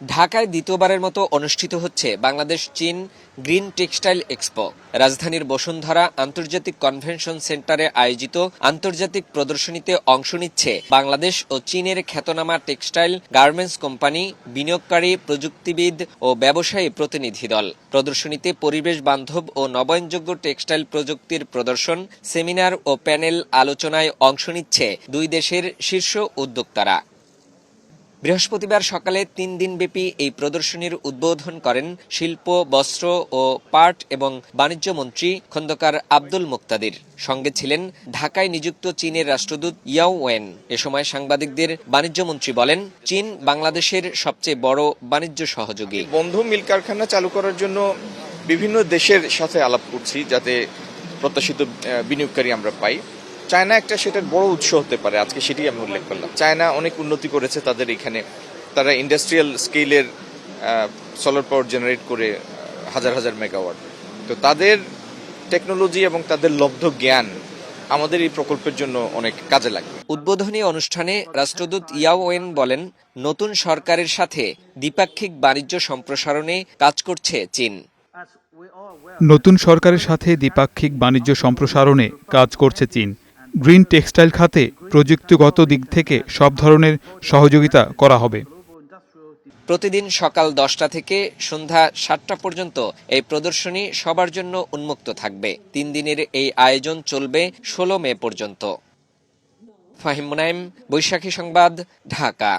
ঢাকায় দ্বিতীয়বারের মতো অনুষ্ঠিত হচ্ছে বাংলাদেশ চীন গ্রিন টেক্সটাইল এক্সপো। রাজধানীর বসুন্ধরা আন্তর্জাতিক কনভেনশন সেন্টারে আয়োজিত আন্তর্জাতিক প্রদর্শনীতে অংশ নিচ্ছে বাংলাদেশ ও চীনের খ্যাতনামা টেক্সটাইল গার্মেন্টস কোম্পানি, বিনিয়োগকারী, প্রযুক্তিবিদ ও ব্যবসায়ী প্রতিনিধি দল। প্রদর্শনীতে পরিবেশ বান্ধব ও নবায়নযোগ্য টেক্সটাইল প্রযুক্তির প্রদর্শন, সেমিনার ও প্যানেল আলোচনায় অংশ নিচ্ছে দুই দেশের শীর্ষ উদ্যোক্তারা। বৃহস্পতিবার সকালে ৩ দিনব্যাপী এই প্রদর্শনীর উদ্বোধন করেন শিল্প, বস্ত্র ও পাট এবং বাণিজ্য মন্ত্রী খন্দকার আব্দুল মুক্তাদির। সঙ্গে ছিলেন ঢাকায় নিযুক্ত চীনের রাষ্ট্রদূত ইয়াও ওয়েন। এ সময় সাংবাদিকদের বাণিজ্য মন্ত্রী বলেন, চীন বাংলাদেশের সবচেয়ে বড় বাণিজ্য সহযোগী। বন্ধ মিল কারখানা চালু করার জন্য বিভিন্ন দেশের সাথে আলাপ করছি, যাতে প্রত্যাশিত বিনিয়োগকারী আমরা পাই। চায়না একটা সেটার বড় উৎস হতে পারে, আজকে সেটি আমি উল্লেখ করলাম। চায়না অনেক উন্নতি করেছে তাদের এখানে, তারা ইন্ডাস্ট্রিয়াল স্কেলের সোলার পাওয়ার জেনারেট করে হাজার হাজার মেগাওয়াট। তো তাদের টেকনোলজি এবং তাদের লব্ধ জ্ঞান আমাদের এই প্রকল্পের জন্য অনেক কাজে লাগবে। উদ্বোধনী অনুষ্ঠানে রাষ্ট্রদূত ইয়াও ওয়েন বলেন, নতুন সরকারের সাথে দ্বিপাক্ষিক বাণিজ্য সম্প্রসারণে কাজ করছে চীন। নতুন সরকারের সাথে দ্বিপাক্ষিক বাণিজ্য সম্প্রসারণে কাজ করছে চীন। গ্রিন টেক্সটাইল খাতে প্রযুক্তিগত দিক থেকে সব ধরনের সহযোগিতা করা হবে। প্রতিদিন সকাল 10টা থেকে সন্ধ্যা 7টা পর্যন্ত এই প্রদর্শনী সবার জন্য উন্মুক্ত থাকবে। 3 দিনের এই আয়োজন চলবে 16 মে পর্যন্ত। ফাহিম মুনাইম, বৈশাখী সংবাদ, ঢাকা।